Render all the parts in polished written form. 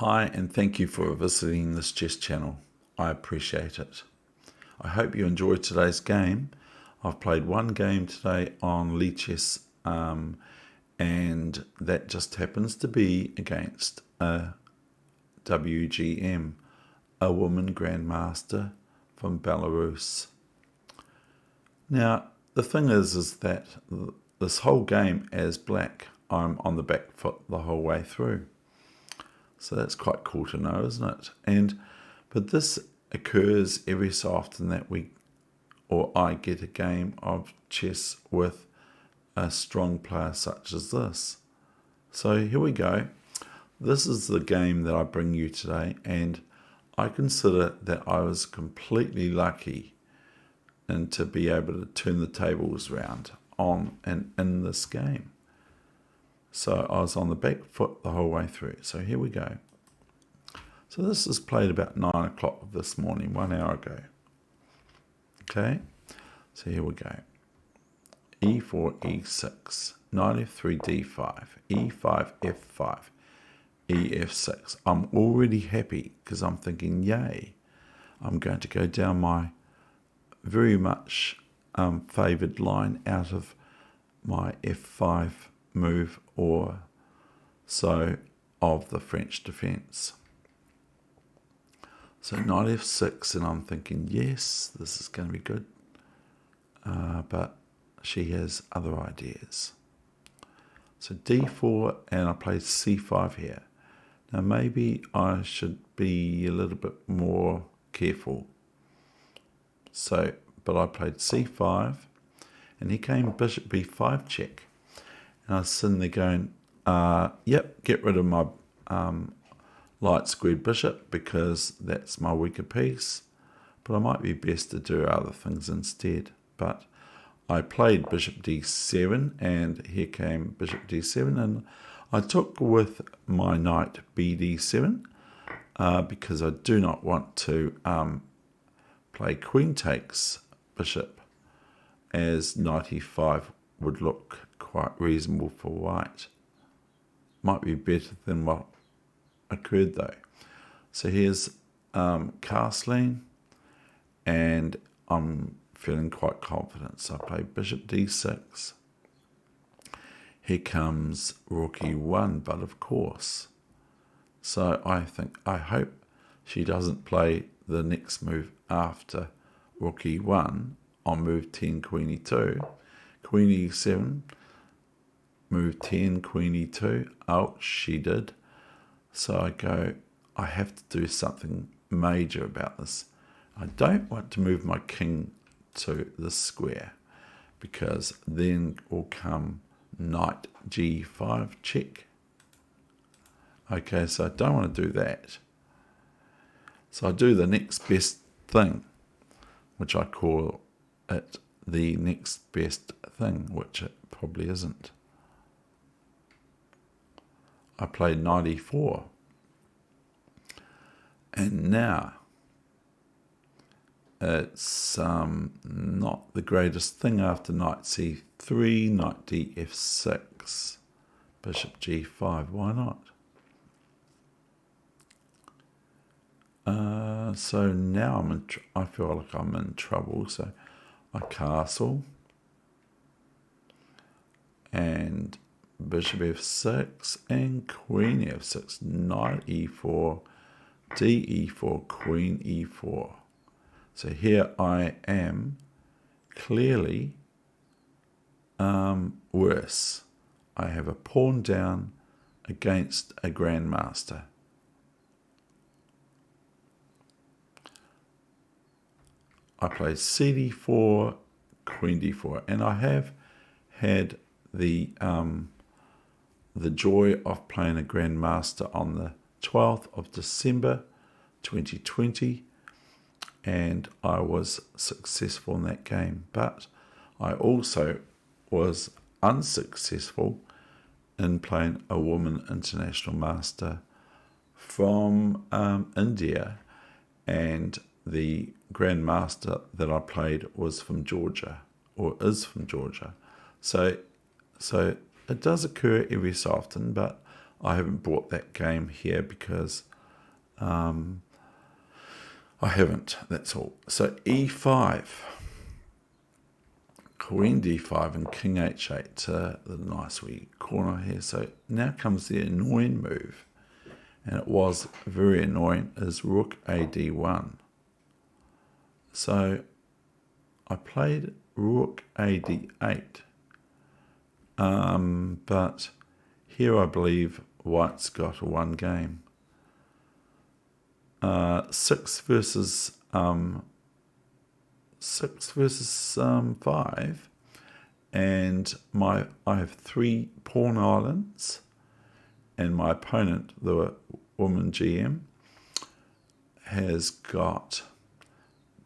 Hi, and thank you for visiting this chess channel. I appreciate it. I hope you enjoyed today's game. I've played one game today on Lichess, and that just happens to be against a WGM, a woman Grandmaster from Belarus. Now, the thing is that this whole game as black, I'm on the back foot the whole way through. So that's quite cool to know, isn't it? But this occurs every so often that I get a game of chess with a strong player such as this. So here we go. This is the game that I bring you today, and I consider that I was completely lucky and to be able to turn the tables around on and in this game. So I was on the back foot the whole way through. So here we go. So this is played about 9 o'clock this morning, 1 hour ago. Okay, so here we go. E4, E6, knight F3, D5, E5, F5, EF6. I'm already happy because I'm thinking, yay, I'm going to go down my very much favoured line out of my F5 move or so of the French defence. So knight F6, and I'm thinking, yes, this is going to be good. But she has other ideas. So D4, and I played C5 here. Now maybe I should be a little bit more careful. But I played C5, and he came bishop B5 check. And I was sitting there going, yep, get rid of my light squared bishop because that's my weaker piece. But I might be best to do other things instead. But I played bishop D7, and here came bishop D7, and I took with my knight BD7 because I do not want to play queen takes bishop, as knight E5 would look quite reasonable for white. Might be better than what occurred though. So here's castling, and I'm feeling quite confident. So I play bishop D6. Here comes rook E1, but of course. So I hope she doesn't play the next move after rook E1 on move 10, queen E2. Queen E7, move 10, queen E2. Oh, she did. So I go, I have to do something major about this. I don't want to move my king to the square because then will come knight G5 check. Okay, so I don't want to do that. So I do the next best thing, which I call it the next best thing, which it probably isn't. I played knight E4. And now it's not the greatest thing after knight C3, knight DF6, bishop G5. Why not? So now I feel like I'm in trouble. So I castle and bishop F6 and queen F6, knight E4, D-E4, queen E4. So here I am clearly worse. I have a pawn down against a grandmaster. I play CD4, queen D4, and I have had the joy of playing a grandmaster on the 12th of December 2020, and I was successful in that game, but I also was unsuccessful in playing a woman international master from India, and the grandmaster that I played was from Georgia, or is from Georgia. So it does occur every so often, but I haven't brought that game here because I haven't, that's all. So e5, queen d5 and king h8 to the nice wee corner here. So now comes the annoying move, and it was very annoying, is rook a d1. So I played rook a d8, but here I believe white's got a one game. 6 versus 5, and I have 3 pawn islands, and my opponent, the woman GM, has got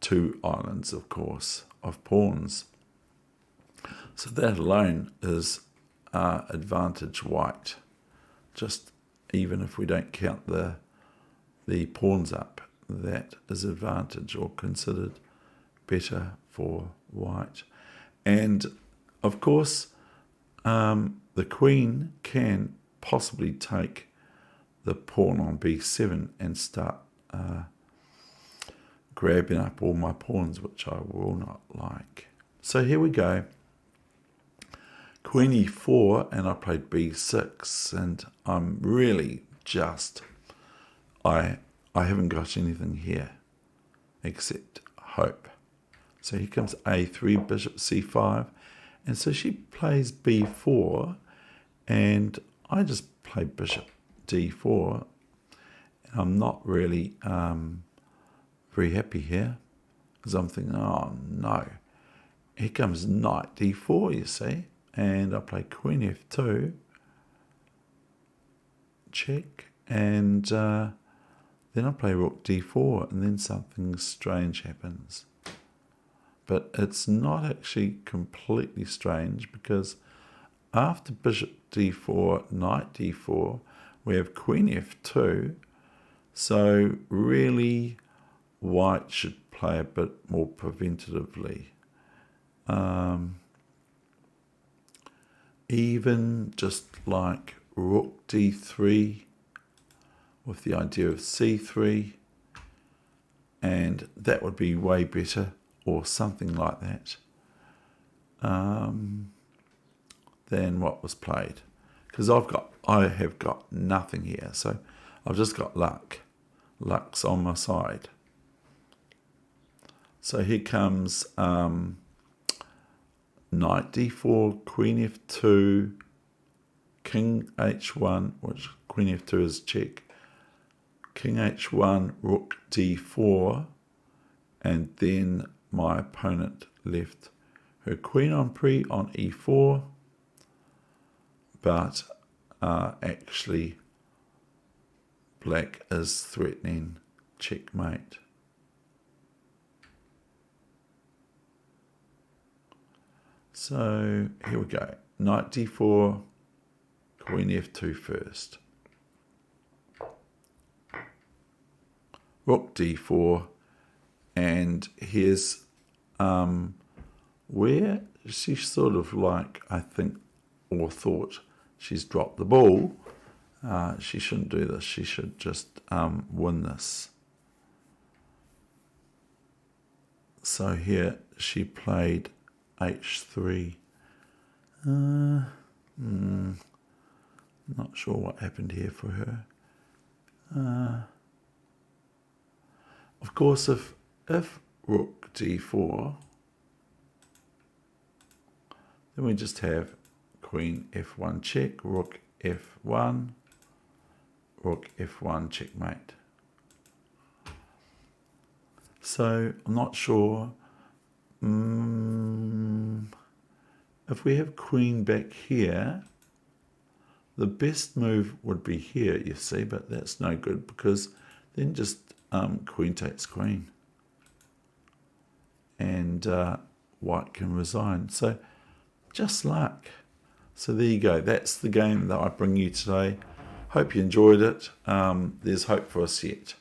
2 islands, of course, of pawns. So that alone is advantage white. Just even if we don't count the pawns up, that is advantage or considered better for white. And of course, the queen can possibly take the pawn on b7 and start grabbing up all my pawns, which I will not like. So here we go. Queen e4, and I played b6, and I'm really just, I haven't got anything here except hope. So here comes a3, bishop c5, and so she plays b4, and I just play bishop d4. And I'm not really very happy here, because I'm thinking, oh no, here comes knight d4, you see, and I play queen f2, check, and then I play rook d4, and then something strange happens. But it's not actually completely strange, because after bishop d4, knight d4, we have queen f2, so really white should play a bit more preventatively. Even just like rook d3 with the idea of c3, and that would be way better, or something like that, than what was played, because I have got nothing here, so I've just got luck. Luck's on my side. So here comes knight d4, queen f2, king h1, which queen f2 is check, king h1, rook d4, and then my opponent left her queen on on e4, but actually black is threatening checkmate. So here we go. Knight d4, queen f2 first. Rook d4, and here's where she sort of like, I think, or thought she's dropped the ball. She shouldn't do this. She should just win this. So here she played h3. Not sure what happened here for her. Of course, if rook d4, then we just have queen f1 check, rook f1, rook f1 checkmate. So I'm not sure. If we have queen back here, the best move would be here, you see, but that's no good, because then just queen takes queen, and white can resign. So just luck. So there you go. That's the game that I bring you today. Hope you enjoyed it. There's hope for us yet.